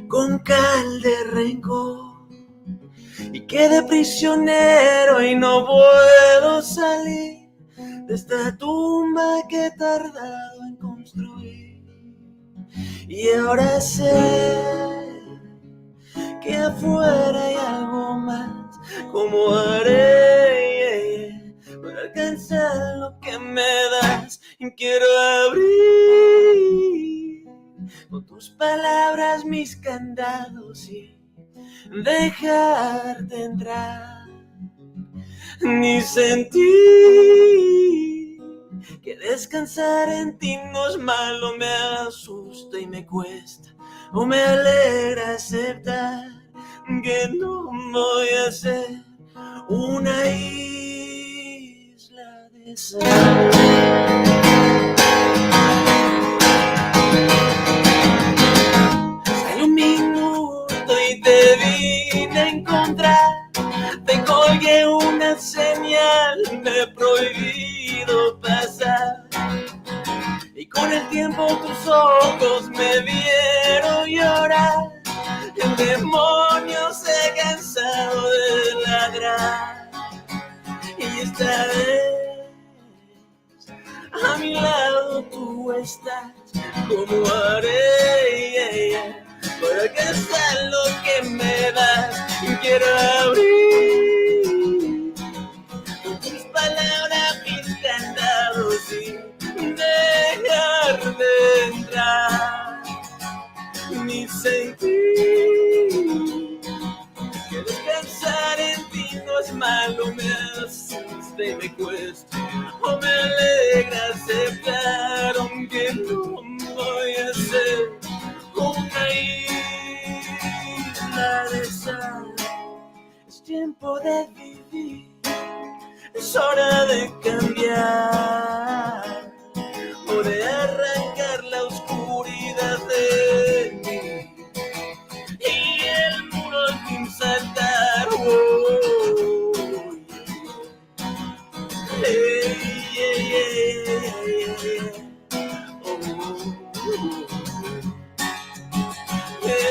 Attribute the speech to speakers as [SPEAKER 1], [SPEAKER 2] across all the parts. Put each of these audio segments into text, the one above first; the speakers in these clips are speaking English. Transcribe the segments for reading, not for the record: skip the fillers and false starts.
[SPEAKER 1] con cal de rencor y quedé prisionero y no puedo salir de esta tumba que he tardado en construir. Y ahora sé que afuera hay algo más. ¿Cómo haré para alcanzar lo que me das? Y quiero abrir con tus palabras mis candados y dejarte entrar. Ni sentir que descansar en ti no es malo, me asusta y me cuesta, o me alegra aceptar que no voy a ser una isla de sal. Sale un minuto y te vine a encontrar. Te colgué una señal, me he prohibido pasar. Y con el tiempo tus ojos me vieron llorar. El demonio se ha cansado de ladrar. Y esta vez a mi lado tú estás. ¿Cómo haré para alcanzar lo que me das? Quiero abrir con tus palabras mis candados y dejar de entrar. Ni sentir que descansar en ti no es malo, me asusta y me cuesta, o me alegra aceptar, aunque no voy a ser una isla de sal. Es tiempo de vivir, es hora de cambiar, o de arrancar la oscuridad de mí y el muro al fin saltar. Oh, hey, yeah, yeah, yeah. Oh, yeah,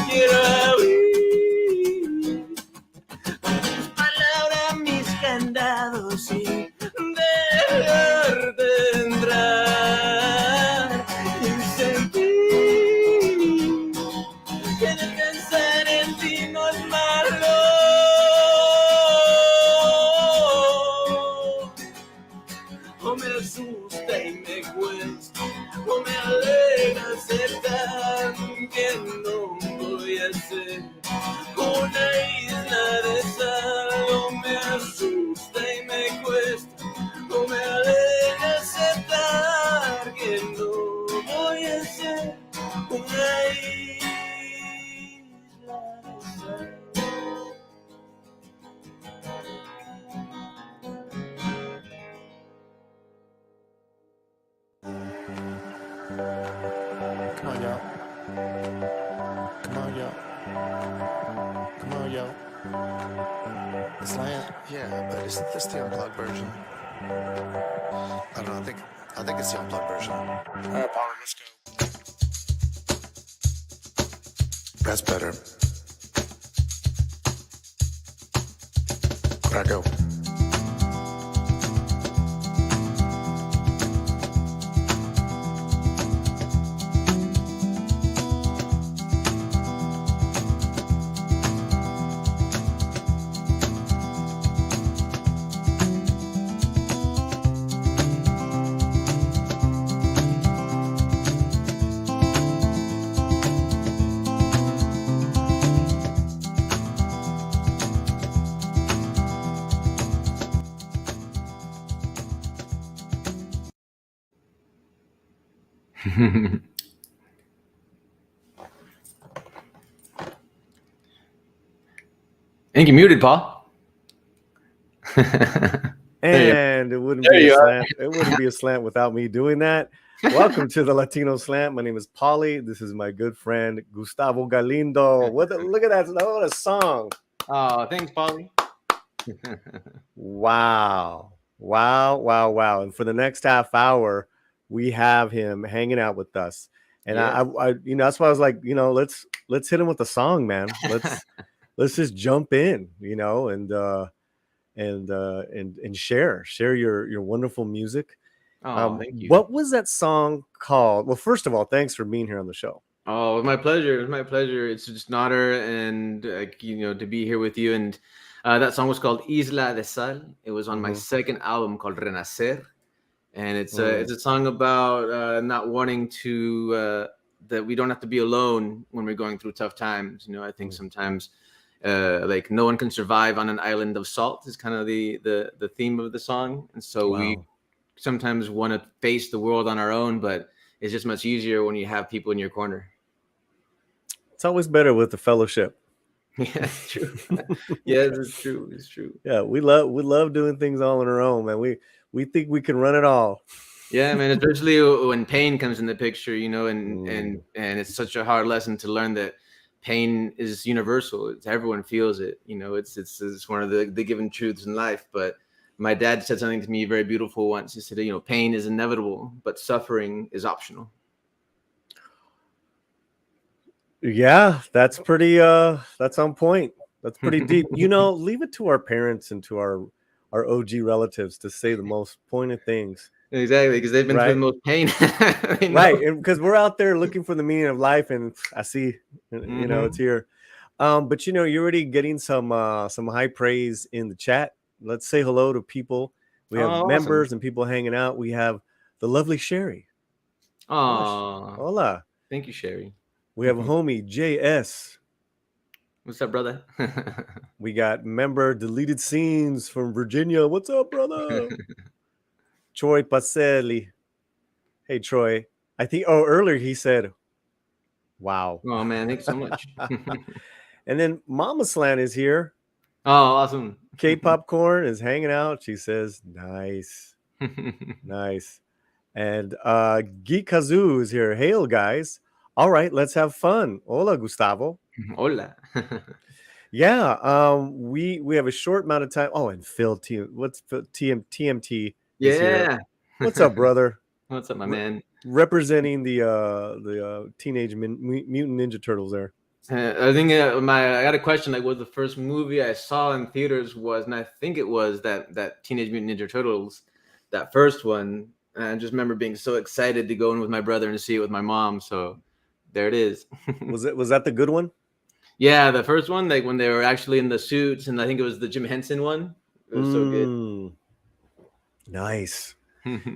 [SPEAKER 1] quiero abrir tus palabras mis candados y dejarte entrar. Y sentir que descansar en ti no es malo, o me asusta y me cuesta, o me alegra aceptar que no voy a ser una isla de sal. O me asusta y me cuesta, o me alegra aceptar que no voy a ser una isla de sal.
[SPEAKER 2] Come on, y'all. Come on, y'all. Come on, y'all. Slant?
[SPEAKER 3] Yeah, but is this the unplugged version? I don't know. I think it's the unplugged version.
[SPEAKER 2] All right, Paulie, let's go.
[SPEAKER 3] That's better. Where'd I go?
[SPEAKER 1] I think you're muted, Paul.
[SPEAKER 4] And it wouldn't be a slant. It wouldn't be a slant without me doing that. Welcome to the Latino Slant. My name is Paulie. This is my good friend Gustavo Galindo. Look at that! What a song!
[SPEAKER 1] Oh, thanks, Paulie.
[SPEAKER 4] Wow. Wow. And for the next half hour, we have him hanging out with us. And
[SPEAKER 1] Yeah.
[SPEAKER 4] that's why I was like, let's hit him with a song, man. Let's just jump in, and share your wonderful music.
[SPEAKER 1] Oh, thank you.
[SPEAKER 4] What was that song called? Well, first of all, thanks for being here on the show.
[SPEAKER 1] Oh, it was my pleasure. It was my pleasure. It's just an honor, and to be here with you. And that song was called Isla de Sal. It was on my second album called Renacer, and it's a song about not wanting to that we don't have to be alone when we're going through tough times. I think sometimes like no one can survive on an island of salt is kind of the theme of the song, and so we sometimes want to face the world on our own, but it's just much easier when you have people in your corner.
[SPEAKER 4] It's always better with the fellowship.
[SPEAKER 1] Yeah, it's true. Yeah, it's true. It's true.
[SPEAKER 4] Yeah, we love doing things all on our own, man. We think we can run it all.
[SPEAKER 1] Yeah, man. Especially when pain comes in the picture, and it's such a hard lesson to learn that pain is universal. Everyone feels it. It's one of the given truths in life. But my dad said something to me very beautiful once. He said, pain is inevitable, but suffering is optional.
[SPEAKER 4] Yeah, that's pretty that's on point. That's pretty deep. Leave it to our parents and to our OG relatives to say the most pointed things.
[SPEAKER 1] Exactly, because they've been through the most pain.
[SPEAKER 4] Right, and because we're out there looking for the meaning of life, and I see, it's here. But you're already getting some high praise in the chat. Let's say hello to people. We have members awesome. And people hanging out. We have the lovely Sherry.
[SPEAKER 1] Oh,
[SPEAKER 4] hola.
[SPEAKER 1] Thank you, Sherry.
[SPEAKER 4] We have a homie, JS.
[SPEAKER 1] What's up, brother?
[SPEAKER 4] We got member Deleted Scenes from Virginia. What's up, brother? Troy Pacelli. Hey, Troy. I think, earlier he said, wow.
[SPEAKER 1] Oh, man, thanks so much.
[SPEAKER 4] And then Mama Slant is here.
[SPEAKER 1] Oh, awesome.
[SPEAKER 4] K-Popcorn is hanging out. She says, nice. Nice. And Geek Kazoo is here. Hail, guys. All right, let's have fun. Hola, Gustavo.
[SPEAKER 1] Hola.
[SPEAKER 4] Yeah, we have a short amount of time. Oh, and Phil TMT?
[SPEAKER 1] Yeah.
[SPEAKER 4] Here. What's up, brother?
[SPEAKER 1] What's up, my man?
[SPEAKER 4] Representing the Teenage Mutant Ninja Turtles there.
[SPEAKER 1] I think I got a question. Like, what the first movie I saw in theaters was, and I think it was that Teenage Mutant Ninja Turtles, that first one. And I just remember being so excited to go in with my brother and see it with my mom. So there it is.
[SPEAKER 4] Was that the good one?
[SPEAKER 1] Yeah, the first one, like when they were actually in the suits, and I think it was the Jim Henson one. It was so good.
[SPEAKER 4] Nice.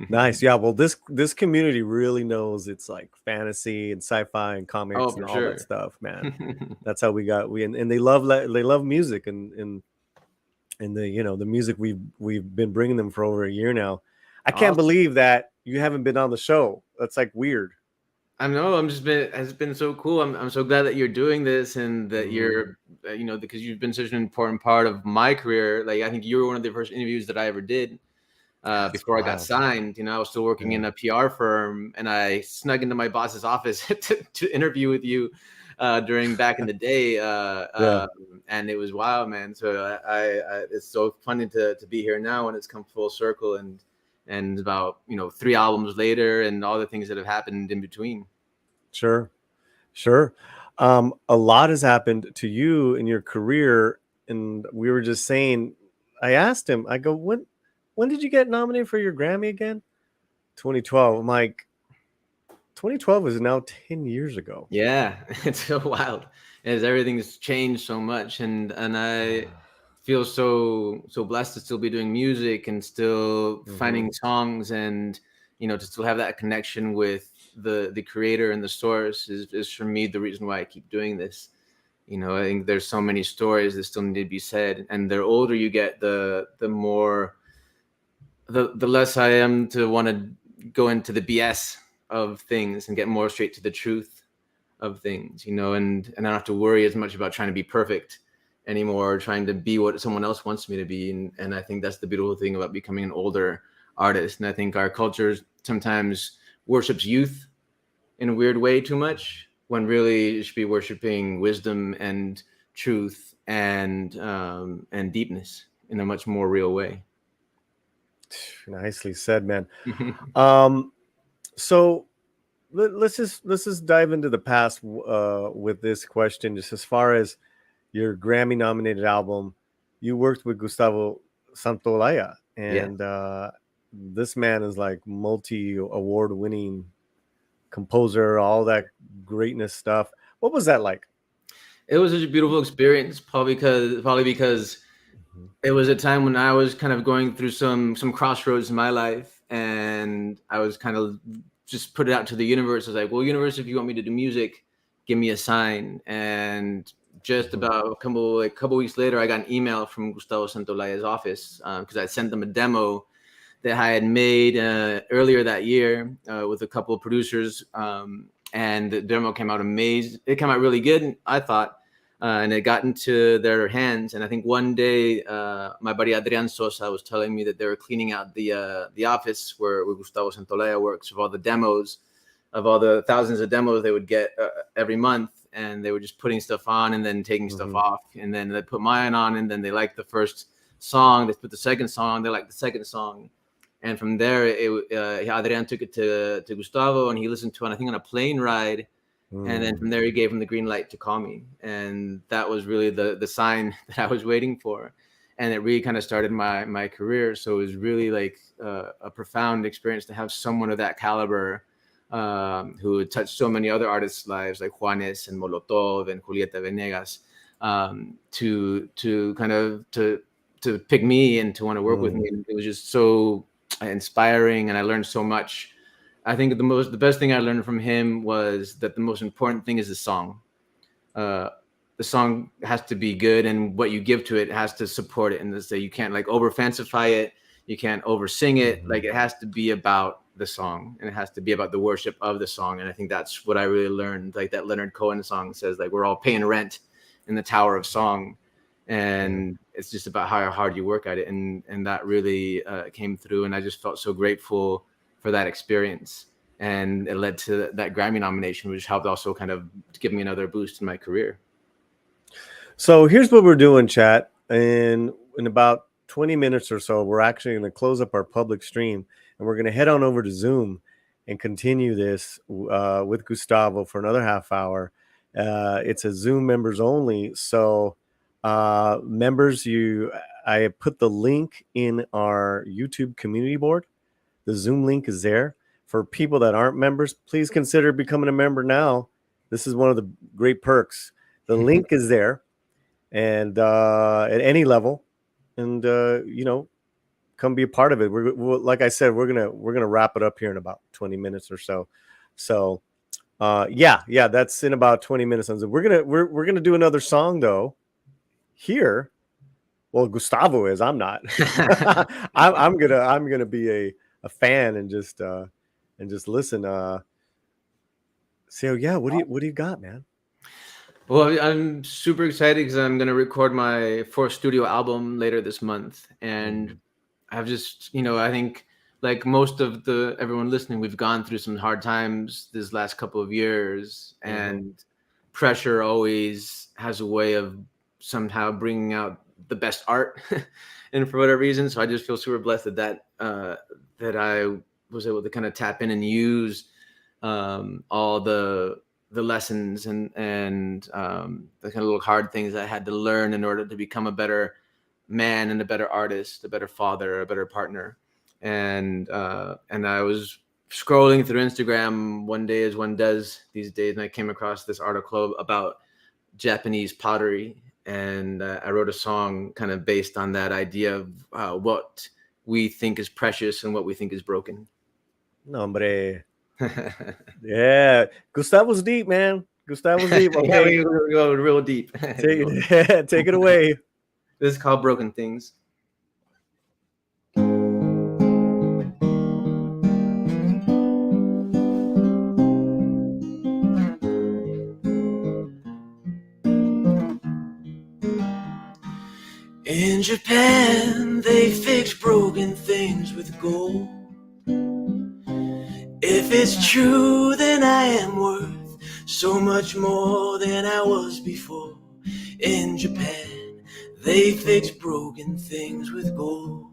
[SPEAKER 4] Nice. Yeah, well, this community really knows it's like fantasy and sci-fi and comics and all that stuff, man. That's how and they love music and the music we've been bringing them for over a year now. I can't believe that you haven't been on the show. That's like weird.
[SPEAKER 1] I know. It's been so cool. I'm so glad that you're doing this and that you're, because you've been such an important part of my career. Like, I think you were one of the first interviews that I ever did before I got signed. I was still working in a PR firm, and I snuck into my boss's office to interview with you during back in the day. And it was wild, man. So it's so funny to be here now, and it's come full circle, and about 3 albums later and all the things that have happened in between.
[SPEAKER 4] Sure. A lot has happened to you in your career, and we were just saying, I asked him, I go, when did you get nominated for your Grammy again? 2012. I'm like, 2012 is now 10 years ago.
[SPEAKER 1] Yeah, it's so wild as everything's changed so much, and I feel so blessed to still be doing music and still finding songs, and to still have that connection with the creator and the source is for me the reason why I keep doing this. I think there's so many stories that still need to be said, and the older you get, the more the less I am to want to go into the BS of things and get more straight to the truth of things, and I don't have to worry as much about trying to be perfect anymore, trying to be what someone else wants me to be. And I think that's the beautiful thing about becoming an older artist. And I think our culture sometimes worships youth in a weird way too much, when really it should be worshiping wisdom and truth and deepness in a much more real way.
[SPEAKER 4] Nicely said, man. So let's just dive into the past with this question. Just as far as your Grammy nominated album, you worked with Gustavo Santolaya, and this man is like multi award winning composer, all that greatness stuff. What was that like?
[SPEAKER 1] It was such a beautiful experience, probably because it was a time when I was kind of going through some crossroads in my life, and I was kind of just put it out to the universe. I was like, well, universe, if you want me to do music, give me a sign. And just about a couple weeks later, I got an email from Gustavo Santolaya's office because I sent them a demo that I had made earlier that year with a couple of producers, and the demo came out amazing. It came out really good, I thought, and it got into their hands. And I think one day, my buddy Adrian Sosa was telling me that they were cleaning out the office where Gustavo Santolaya works, of all the demos, of all the thousands of demos they would get every month. And they were just putting stuff on and then taking stuff off. And then they put mine on, and then they liked the first song. They put the second song. They liked the second song. And from there, Adrian took it to Gustavo, and he listened to it, I think, on a plane ride. And then from there, he gave him the green light to call me. And that was really the sign that I was waiting for. And it really kind of started my career. So it was really like a profound experience to have someone of that caliber who had touched so many other artists' lives, like Juanes and Molotov and Julieta Venegas, to kind of to pick me and to want to work with me. And it was just so inspiring, and I learned so much. I think the best thing I learned from him was that the most important thing is the song. The song has to be good, and what you give to it has to support it. And this, you can't like over fancify it. You can't over sing it. Like, it has to be about the song, and it has to be about the worship of the song. And I think that's what I really learned. Like, that Leonard Cohen song says, like, we're all paying rent in the Tower of Song. And it's just about how hard you work at it. And that really came through. And I just felt so grateful for that experience. And it led to that Grammy nomination, which helped also kind of give me another boost in my career.
[SPEAKER 4] So here's what we're doing, chat. In about 20 minutes or so, we're actually going to close up our public stream, and we're going to head on over to Zoom and continue this with Gustavo for another half hour. It's a Zoom members only. So members, I put the link in our YouTube community board. The Zoom link is there. For people that aren't members, please consider becoming a member now. This is one of the great perks. The link is there, and at any level, and come be a part of it. We're like I said, we're gonna wrap it up here in about 20 minutes or so. So yeah, that's in about 20 minutes. We're gonna do another song though here. Well, Gustavo is. I'm not. I'm gonna be a fan and just listen. So yeah, what do you got, man?
[SPEAKER 1] Well, I'm super excited because I'm going to record my fourth studio album later this month. And I've just, I think like most of everyone listening, we've gone through some hard times this last couple of years, and pressure always has a way of somehow bringing out the best art. And for whatever reason, so I just feel super blessed that I was able to kind of tap in and use all the lessons and the kind of little hard things I had to learn in order to become a better man and a better artist, a better father, a better partner. And I was scrolling through Instagram one day, as one does these days, and I came across this article about Japanese pottery. And I wrote a song kind of based on that idea of what we think is precious and what we think is broken.
[SPEAKER 4] No, hombre. Yeah, Gustavo's deep, man. Gustavo's deep. Okay.
[SPEAKER 1] Yeah, we go real deep.
[SPEAKER 4] Take it away.
[SPEAKER 1] This is called Broken Things. In Japan, they fix broken things with gold. If it's true, then I am worth so much more than I was before. In Japan, They fix broken things with gold.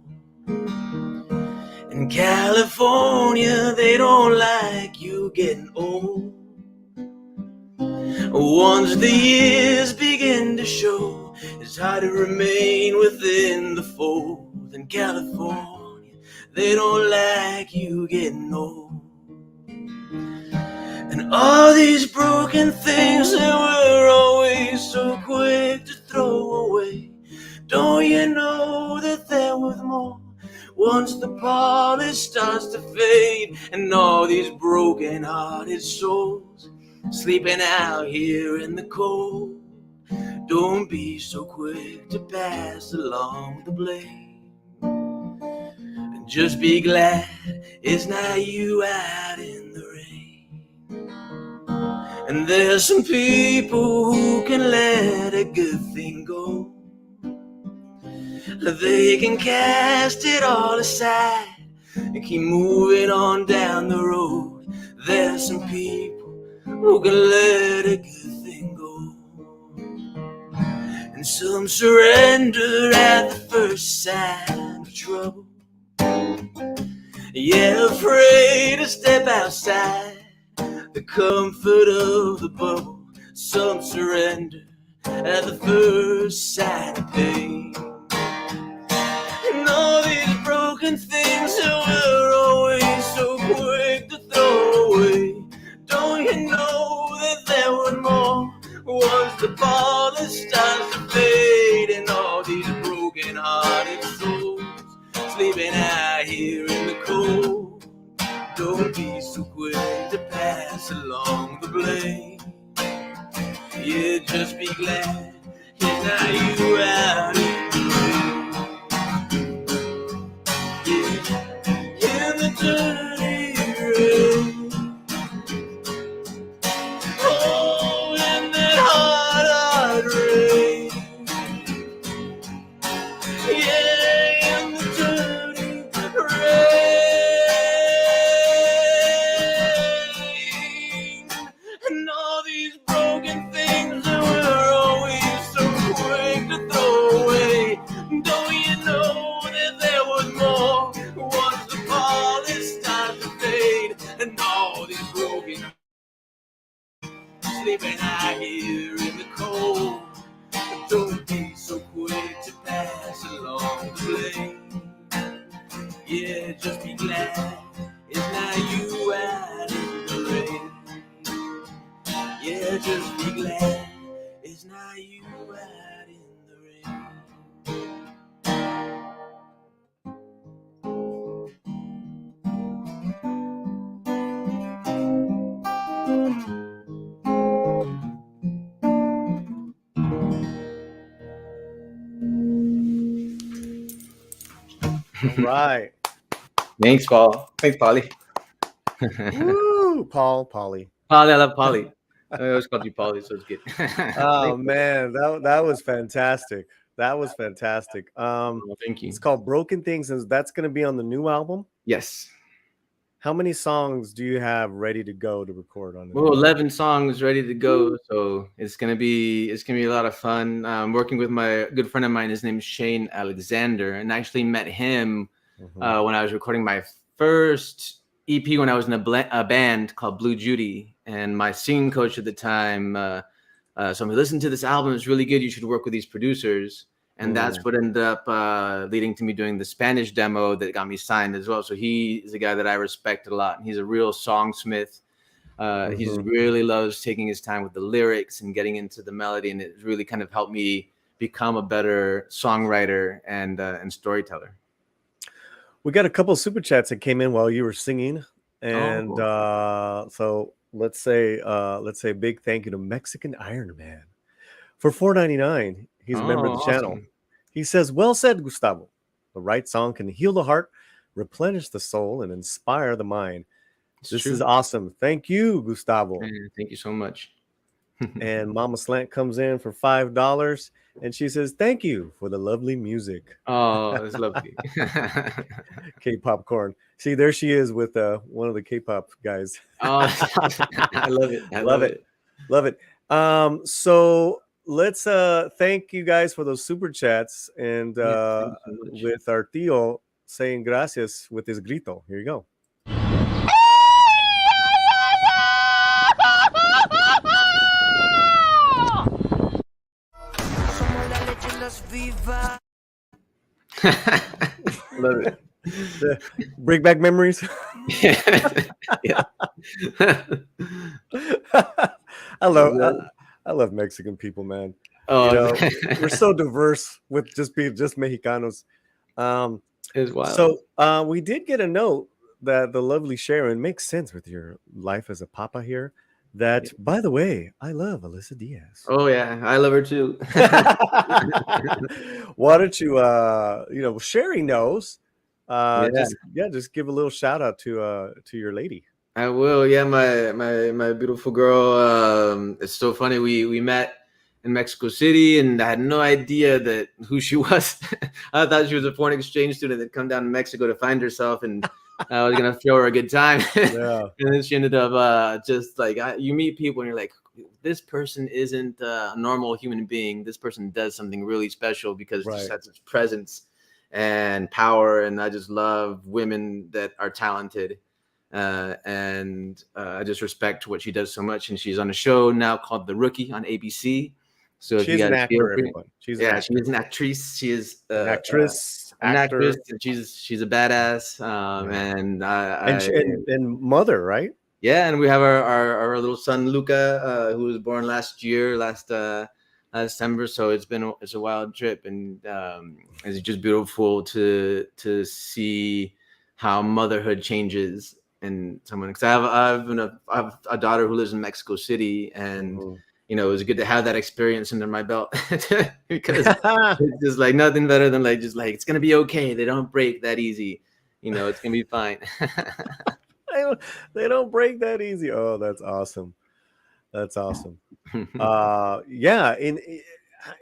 [SPEAKER 1] In California, they don't like you getting old. Once the years begin to show, it's hard to remain within the fold. In California, they don't like you getting old. And all these broken things that we're always so quick to throw away, don't you know that they're worth more once the polish starts to fade? And all these broken hearted souls sleeping out here in the cold, don't be so quick to pass along the blame, and just be glad it's not you out in the rain. And there's some people who can let a good thing go. They can cast it all aside and keep moving on down the road. There's some people who can let a good thing go. And some surrender at the first sign of trouble. Yeah, afraid to step outside the comfort of the bubble. Some surrender at the first sign of pain. And all these broken things that we're always so quick to throw away, don't you know that there were more once the polish starts to fade? And all these broken hearted souls sleeping out here in the cold, don't be so quick to pass along the blame. Yeah, just be glad it's not you out in the rain. Yeah, in the dirty rain. Oh, in that hard, hard rain. Yeah, in the dirty rain. And all these broken things that we're always so quick to throw away, don't you know that there was more once the polish starts to fade? And all these broken sleeping out here in the cold, don't be so quick to pass along the blame. Yeah, just be glad it's not you out in the rain. Yeah, just be glad it's not you out in the rain.
[SPEAKER 4] All right.
[SPEAKER 5] Thanks, Paul. Thanks, Paulie.
[SPEAKER 4] Woo, Paulie.
[SPEAKER 5] Paulie, I love Paulie. I always called you Paulie, so it's good.
[SPEAKER 4] Oh man, that was fantastic. That was fantastic.
[SPEAKER 5] Well, thank you.
[SPEAKER 4] It's called Broken Things, and that's going to be on the new album.
[SPEAKER 5] Yes.
[SPEAKER 4] How many songs do you have ready to go to record on?
[SPEAKER 5] Well, 11 songs ready to go, so it's gonna be a lot of fun. I'm working with my good friend of mine. His name is Shane Alexander, and I actually met him when I was recording my first EP when I was in a band called Blue Judy, and my singing coach at the time. So I'm listening to this album. It's really good. You should work with these producers. And that's what ended up leading to me doing the Spanish demo that got me signed as well. So he is a guy that I respect a lot. And he's a real songsmith. He really loves taking his time with the lyrics and getting into the melody. And it really kind of helped me become a better songwriter and storyteller.
[SPEAKER 4] We got a couple of super chats that came in while you were singing. And so let's say a big thank you to Mexican Iron Man for $4.99. He's a member of the channel.
[SPEAKER 5] Awesome.
[SPEAKER 4] He says, well said, Gustavo. The right song can heal the heart, replenish the soul, and inspire the mind. This is awesome. Thank you, Gustavo.
[SPEAKER 5] Thank you so much.
[SPEAKER 4] And Mama Slant comes in for $5, and she says, thank you for the lovely music.
[SPEAKER 5] Oh, that's lovely.
[SPEAKER 4] K-Popcorn. See, there she is with one of the K-pop guys.
[SPEAKER 5] Oh, I love it.
[SPEAKER 4] Love it. So let's thank you guys for those super chats, and
[SPEAKER 5] Thank you so much.
[SPEAKER 4] with our tío saying gracias with his grito. Here you go.
[SPEAKER 5] Love it.
[SPEAKER 4] Bring back memories.
[SPEAKER 5] Yeah.
[SPEAKER 4] I love Mexican people, man.
[SPEAKER 5] Oh,
[SPEAKER 4] we're so diverse with just Mexicanos.
[SPEAKER 5] it's wild.
[SPEAKER 4] So we did get a note that the lovely Sharon makes sense with your life as a papa here. That, by the way, I love Alyssa Diaz.
[SPEAKER 5] Oh yeah, I love her too.
[SPEAKER 4] Why don't you, Sherry knows. Just give a little shout out to your lady.
[SPEAKER 5] I will. Yeah, my beautiful girl. It's so funny. We met in Mexico City, and I had no idea that who she was. I thought she was a foreign exchange student that come down to Mexico to find herself, and I was gonna show her a good time.
[SPEAKER 4] Yeah.
[SPEAKER 5] And then she ended up just like you meet people, and you're like, this person isn't a normal human being. This person does something really special because she just has such presence and power. And I just love women that are talented. And I just respect what she does so much. And she's on a show now called The Rookie on ABC. So if
[SPEAKER 4] she's
[SPEAKER 5] you guys
[SPEAKER 4] an actor, everyone.
[SPEAKER 5] She's an actress. She is
[SPEAKER 4] an actress.
[SPEAKER 5] An actress. And she's a badass.
[SPEAKER 4] And mother, right?
[SPEAKER 5] Yeah, and we have our little son Luca, who was born last December. So it's a wild trip, and it's just beautiful to see how motherhood changes in someone. Because I have a daughter who lives in Mexico City, and it was good to have that experience under my belt because it's just like nothing better than it's gonna be okay. They don't break that easy, it's gonna be fine.
[SPEAKER 4] They don't break that easy. Oh, that's awesome. That's awesome. Yeah,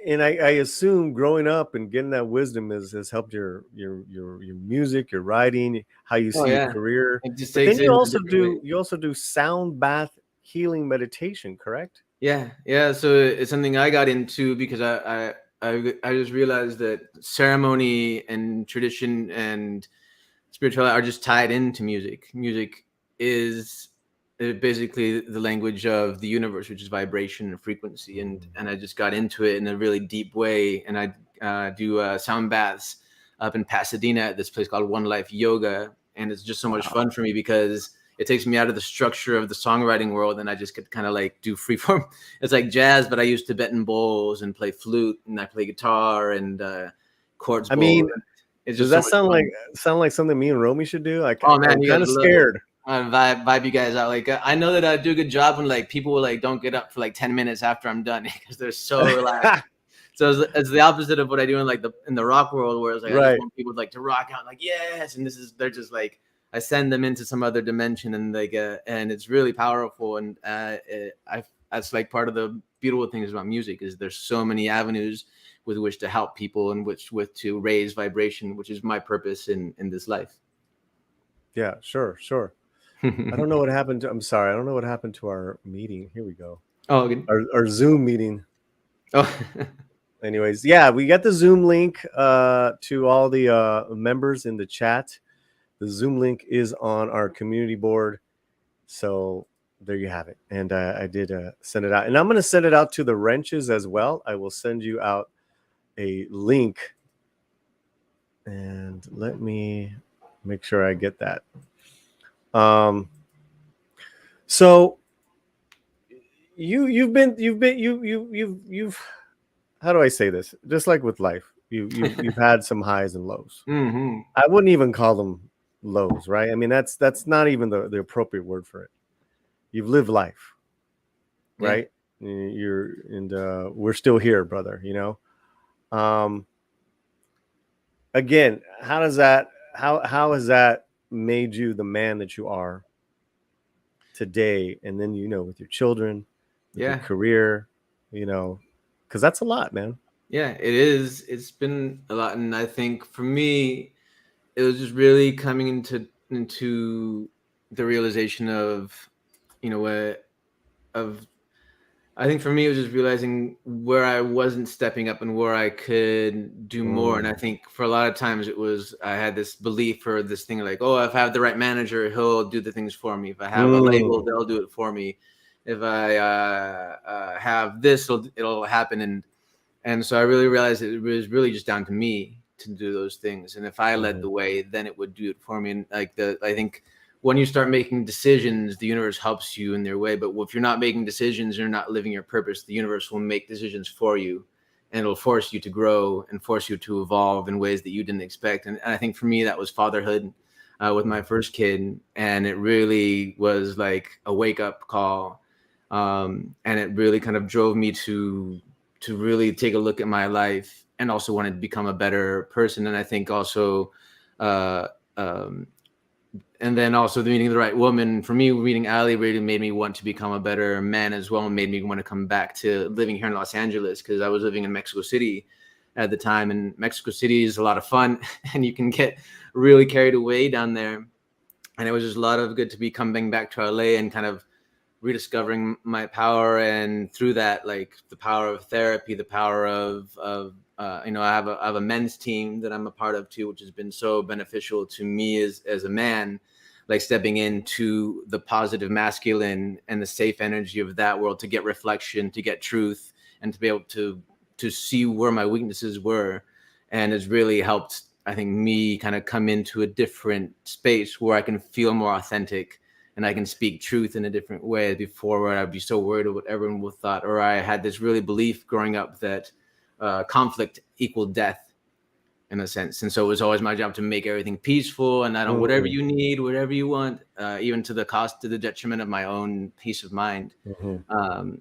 [SPEAKER 4] and I assume growing up and getting that wisdom has helped your music, your writing, how you see your career. But then you also do sound bath healing meditation, correct?
[SPEAKER 5] Yeah. So it's something I got into because I just realized that ceremony and tradition and spirituality are just tied into music. Music is basically the language of the universe, which is vibration and frequency. And I just got into it in a really deep way. And I do sound baths up in Pasadena at this place called One Life Yoga. And it's just so much fun for me because it takes me out of the structure of the songwriting world, and I just get kind of do freeform. It's like jazz, but I use Tibetan bowls and play flute, and I play guitar and chords.
[SPEAKER 4] I mean, does that sound like something me and Romy should do? I'm kind of scared.
[SPEAKER 5] Vibe you guys out. I know that I do a good job when people don't get up for 10 minutes after I'm done because they're so relaxed. So it's the opposite of what I do in the rock world, where it's I just want people to rock out yes, and they're just I send them into some other dimension, and and it's really powerful. And that's part of the beautiful things about music is there's so many avenues with which to help people and with to raise vibration, which is my purpose in this life.
[SPEAKER 4] Yeah, sure. I don't know what happened I'm sorry. I don't know what happened to our meeting. Here we go.
[SPEAKER 5] Oh, okay.
[SPEAKER 4] Our Zoom meeting.
[SPEAKER 5] Oh.
[SPEAKER 4] Anyways, yeah, we got the Zoom link to all the members in the chat. The Zoom link is on our community board. So there you have it. And I did send it out. And I'm going to send it out to the wrenches as well. I will send you out a link. And let me make sure I get that. So you've how do I say this? Just like with life, you've had some highs and lows.
[SPEAKER 5] Mm-hmm.
[SPEAKER 4] I wouldn't even call them lows, right? I mean, that's not even the appropriate word for it. You've lived life, right? Yeah. We're still here, brother. Again, how has that made you the man that you are today? And then with your children, with your career, because that's a lot, man.
[SPEAKER 5] Yeah, it is. It's been a lot, and I think for me, it was just really coming into the realization of I think for me, it was just realizing where I wasn't stepping up and where I could do more. And I think for a lot of times it was, I had this belief or this thing like, oh, if I have the right manager, he'll do the things for me. If I have a label, they'll do it for me. If I have this, it'll happen. And so I really realized it was really just down to me to do those things. And if I led the way, then it would do it for me. And I think when you start making decisions, the universe helps you in their way. But if you're not making decisions, you're not living your purpose, the universe will make decisions for you, and it'll force you to grow and force you to evolve in ways that you didn't expect. And I think for me, that was fatherhood with my first kid. And it really was like a wake up call. And it really kind of drove me to really take a look at my life and also wanted to become a better person. And I think also, and then also meeting the right woman. For me, meeting Ali really made me want to become a better man as well, and made me want to come back to living here in Los Angeles, because I was living in Mexico City at the time. And Mexico City is a lot of fun, and you can get really carried away down there. And it was just a lot of good to be coming back to LA and kind of rediscovering my power. And through that, like the power of therapy, the power of I have a men's team that I'm a part of too, which has been so beneficial to me as a man, like stepping into the positive masculine and the safe energy of that world to get reflection, to get truth, and to be able to see where my weaknesses were. And it's really helped, I think, me kind of come into a different space where I can feel more authentic and I can speak truth in a different way. Before, where I'd be so worried of what everyone would thought, or I had this really belief growing up that conflict equaled death in a sense. And so it was always my job to make everything peaceful, and I don't, whatever you need, whatever you want, even to the detriment of my own peace of mind.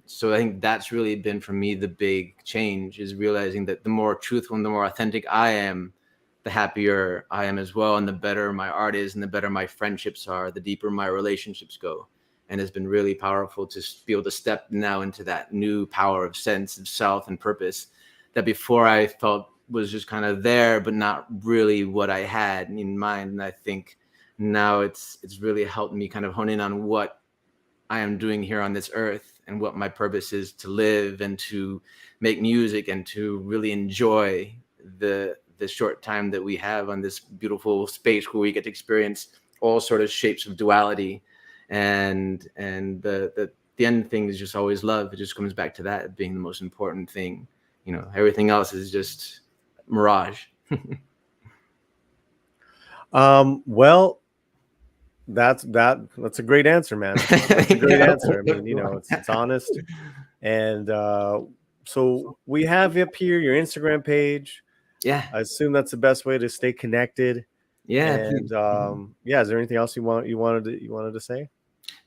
[SPEAKER 5] So I think that's really been for me the big change, is realizing that the more truthful and the more authentic I am, the happier I am as well, and the better my art is, and the better my friendships are, the deeper my relationships go. And it's been really powerful to be able to step now into that new power of sense of self and purpose that before I felt was just kind of there, but not really what I had in mind. And I think now it's really helped me kind of hone in on what I am doing here on this earth and what my purpose is, to live and to make music and to really enjoy the short time that we have on this beautiful space where we get to experience all sort of shapes of duality. And the end thing is just always love. It just comes back to that being the most important thing. Everything else is just mirage.
[SPEAKER 4] Well, that's a great answer, man. That's a great answer. I mean, it's honest. And so we have up here your Instagram page.
[SPEAKER 5] Yeah,
[SPEAKER 4] I assume that's the best way to stay connected.
[SPEAKER 5] Yeah.
[SPEAKER 4] And is there anything else you wanted to say?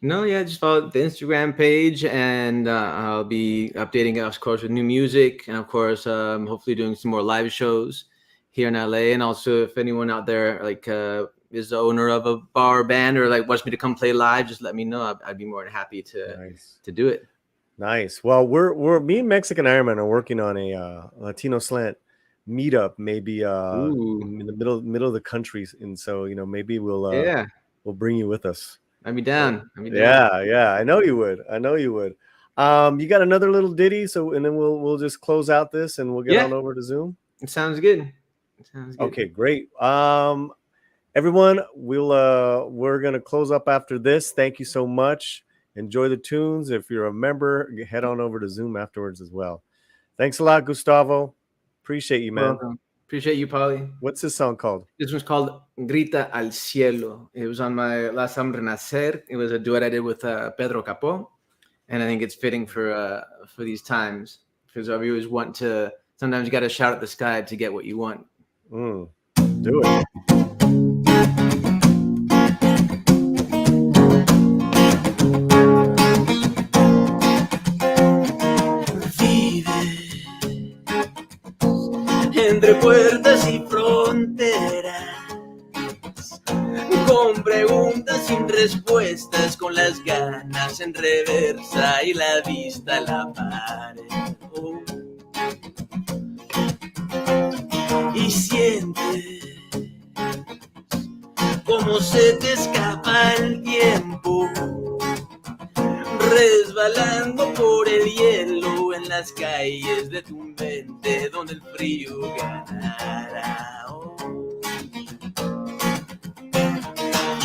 [SPEAKER 5] No, yeah, just follow the Instagram page, and I'll be updating it, of course, with new music, and of course, hopefully doing some more live shows here in LA. And also, if anyone out there is the owner of a bar or band, or wants me to come play live, just let me know. I'd be more than happy to do it.
[SPEAKER 4] Nice. Well, me and Mexican Ironman are working on a Latino Slant meetup, maybe in the middle of the country, and so maybe we'll bring you with us.
[SPEAKER 5] I'd be down.
[SPEAKER 4] Yeah. I know you would. You got another little ditty, and then we'll just close out this, and we'll get on over to Zoom.
[SPEAKER 5] It sounds good.
[SPEAKER 4] Okay, great. Everyone, we're gonna close up after this. Thank you so much. Enjoy the tunes. If you're a member, head on over to Zoom afterwards as well. Thanks a lot, Gustavo. Appreciate you, man.
[SPEAKER 5] Appreciate you, Paulie.
[SPEAKER 4] What's this song called?
[SPEAKER 5] This one's called Grita al Cielo. It was on my last album, Renacer. It was a duet I did with Pedro Capó. And I think it's fitting for these times, because we always want to, sometimes you got to shout at the sky to get what you want.
[SPEAKER 4] Do it.
[SPEAKER 1] Entre puertas y fronteras, con preguntas sin respuestas, con las ganas en reversa y la vista a la pared. Y sientes cómo se te escapa el tiempo, resbalando resbalando por el hielo en las calles de tu mente donde el frío ganará. Oh.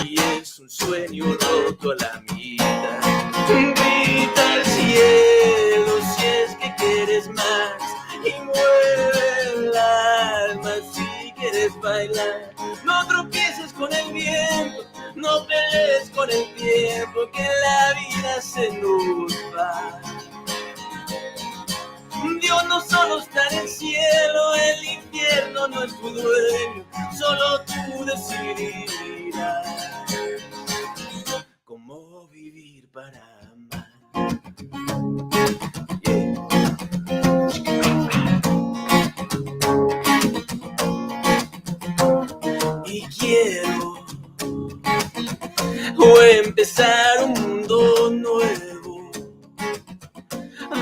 [SPEAKER 1] Y es un sueño roto a la mitad. Grita al cielo si es que quieres más y mueve el alma si quieres bailar. No tropieces con el viento, no pelees con el tiempo, que la vida se nos va. Dios no solo está en el cielo, el infierno no es tu dueño, solo tú decidirás cómo vivir para amar. Yeah. Y quiero empezar un mundo nuevo,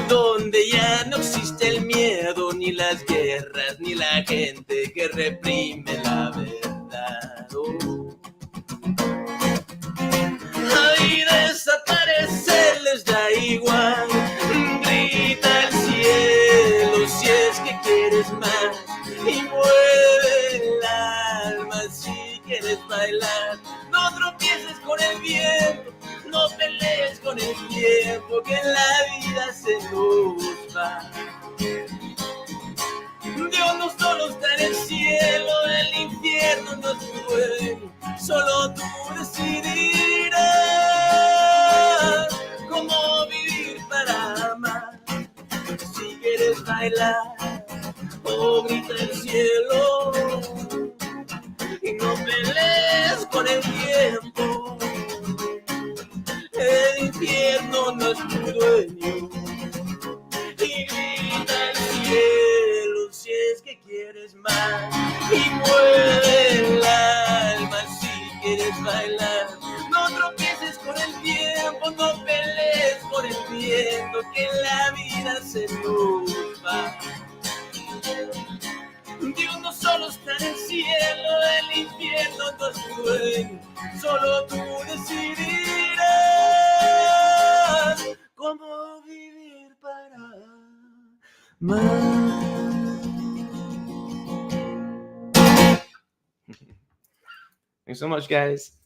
[SPEAKER 1] donde ya no existe el miedo, ni las guerras, ni la gente que reprime la verdad. Oh. Ay, desaparecer les da igual. Grita al cielo si es que quieres más y mueve el alma si quieres bailar. No tropieces con el viento, no pelees con el tiempo, que la vida se nos va. Dios no solo está en el cielo, el infierno no es tu dueño, solo tú decidirás cómo vivir para amar. Si quieres bailar o grita el cielo y no pelees con el tiempo, el infierno no es tu dueño. Y grita al cielo si es que quieres más y mueve el alma si quieres bailar. No tropieces con el tiempo, no pelees con el viento, que la vida se nos va. Dios no solo está en el cielo, el infierno no es tu dueño, solo tú decidirás cómo vivir para amar.
[SPEAKER 5] Thanks so much, guys.